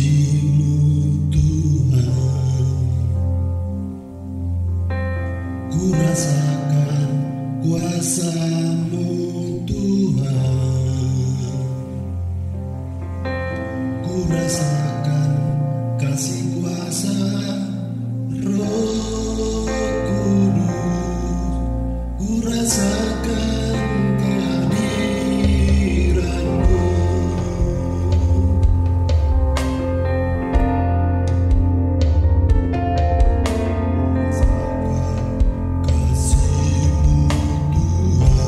kasih-Mu Tuhan, ku rasakan kuasa-Mu Tuhan, ku rasakan kasih kuasa Roh Kudus, ku rasakan kehadiran-Mu. Kasih-Mu Tuhan,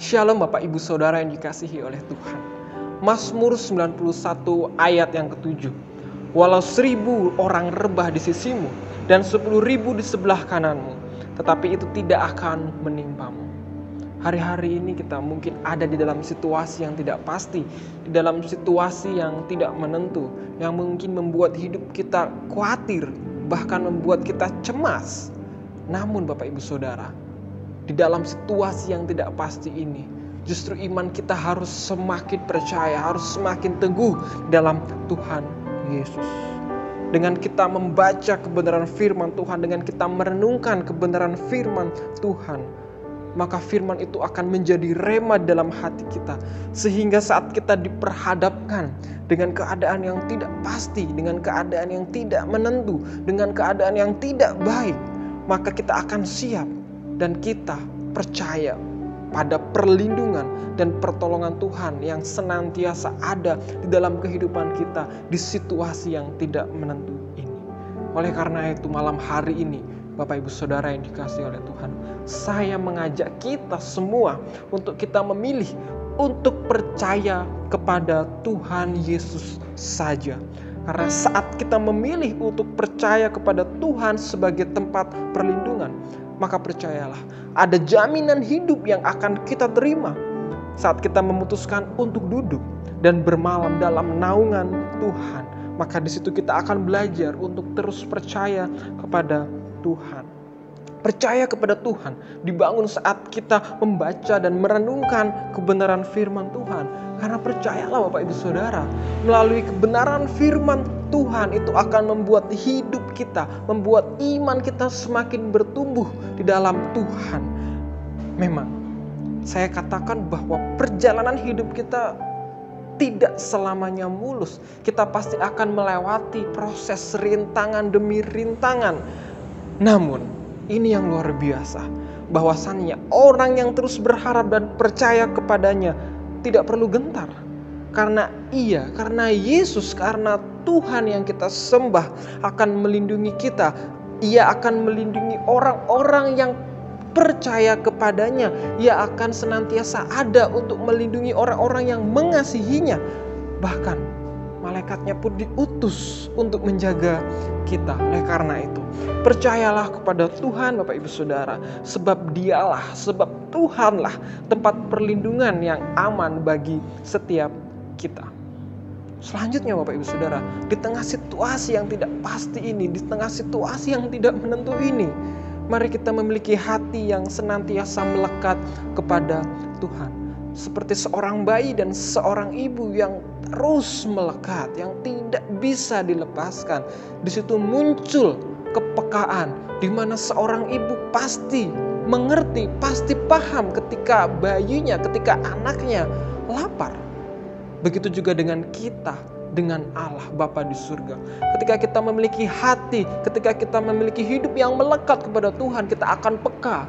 Shalom Bapak Ibu Saudara yang dikasihi oleh Tuhan. Mazmur 91 ayat yang ke-7. Walau 1000 orang rebah di sisimu dan 10.000 di sebelah kananmu, tetapi itu tidak akan menimpamu. Hari-hari ini kita mungkin ada di dalam situasi yang tidak pasti, di dalam situasi yang tidak menentu, yang mungkin membuat hidup kita khawatir, bahkan membuat kita cemas. Namun Bapak Ibu Saudara, di dalam situasi yang tidak pasti ini, justru iman kita harus semakin percaya, harus semakin teguh dalam Tuhan Yesus. Dengan kita membaca kebenaran firman Tuhan, dengan kita merenungkan kebenaran firman Tuhan, maka firman itu akan menjadi rema dalam hati kita. Sehingga saat kita diperhadapkan dengan keadaan yang tidak pasti, dengan keadaan yang tidak menentu, dengan keadaan yang tidak baik, maka kita akan siap. Dan kita percaya pada perlindungan dan pertolongan Tuhan yang senantiasa ada di dalam kehidupan kita di situasi yang tidak menentu ini. Oleh karena itu malam hari ini, Bapak Ibu Saudara yang dikasihi oleh Tuhan, saya mengajak kita semua untuk kita memilih untuk percaya kepada Tuhan Yesus saja. Karena saat kita memilih untuk percaya kepada Tuhan sebagai tempat perlindungan, maka percayalah, ada jaminan hidup yang akan kita terima saat kita memutuskan untuk duduk dan bermalam dalam naungan Tuhan. Maka di situ kita akan belajar untuk terus percaya kepada Tuhan. Percaya kepada Tuhan dibangun saat kita membaca dan merenungkan kebenaran firman Tuhan. Karena percayalah Bapak Ibu Saudara, melalui kebenaran firman Tuhan itu akan membuat hidup kita, membuat iman kita semakin bertumbuh di dalam Tuhan. Memang saya katakan bahwa perjalanan hidup kita tidak selamanya mulus. Kita pasti akan melewati proses rintangan demi rintangan. Namun ini yang luar biasa, bahwasannya orang yang terus berharap dan percaya kepadanya tidak perlu gentar. Karena Yesus, karena Tuhan yang kita sembah akan melindungi kita. Ia akan melindungi orang-orang yang percaya kepadanya. Ia akan senantiasa ada untuk melindungi orang-orang yang mengasihinya. Bahkan malaikatnya pun diutus untuk menjaga kita. Oleh karena itu, percayalah kepada Tuhan Bapak Ibu Saudara. Sebab Tuhanlah tempat perlindungan yang aman bagi setiap kita. Selanjutnya Bapak Ibu Saudara, di tengah situasi yang tidak pasti ini, di tengah situasi yang tidak menentu ini, mari kita memiliki hati yang senantiasa melekat kepada Tuhan. Seperti seorang bayi dan seorang ibu yang terus melekat, yang tidak bisa dilepaskan. Di situ muncul kepekaan, di mana seorang ibu pasti mengerti, pasti paham ketika bayinya, ketika anaknya lapar. Begitu juga dengan kita, dengan Allah Bapa di surga. Ketika kita memiliki hati, ketika kita memiliki hidup yang melekat kepada Tuhan, kita akan peka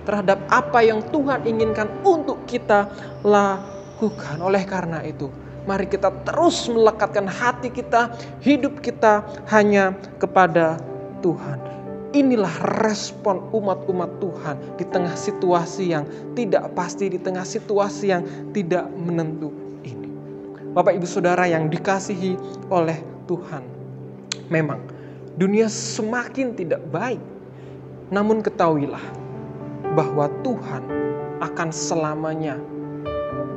terhadap apa yang Tuhan inginkan untuk kita lakukan. Oleh karena itu, mari kita terus melekatkan hati kita, hidup kita hanya kepada Tuhan. Inilah respon umat-umat Tuhan di tengah situasi yang tidak pasti, di tengah situasi yang tidak menentu ini. Bapak Ibu Saudara yang dikasihi oleh Tuhan, memang dunia semakin tidak baik. Namun ketahuilah bahwa Tuhan akan selamanya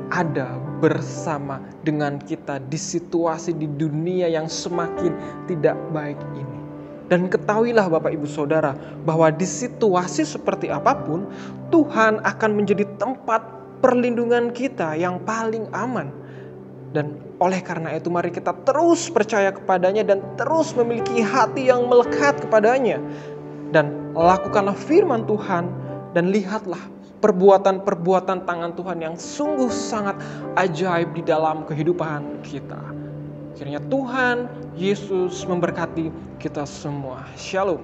ada bersama dengan kita di situasi di dunia yang semakin tidak baik ini. Dan ketahuilah Bapak Ibu Saudara bahwa di situasi seperti apapun, Tuhan akan menjadi tempat perlindungan kita yang paling aman. Dan oleh karena itu mari kita terus percaya kepadanya dan terus memiliki hati yang melekat kepadanya. Dan lakukanlah firman Tuhan dan lihatlah perbuatan-perbuatan tangan Tuhan yang sungguh sangat ajaib di dalam kehidupan kita. Kiranya Tuhan Yesus memberkati kita semua. Shalom.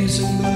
disembah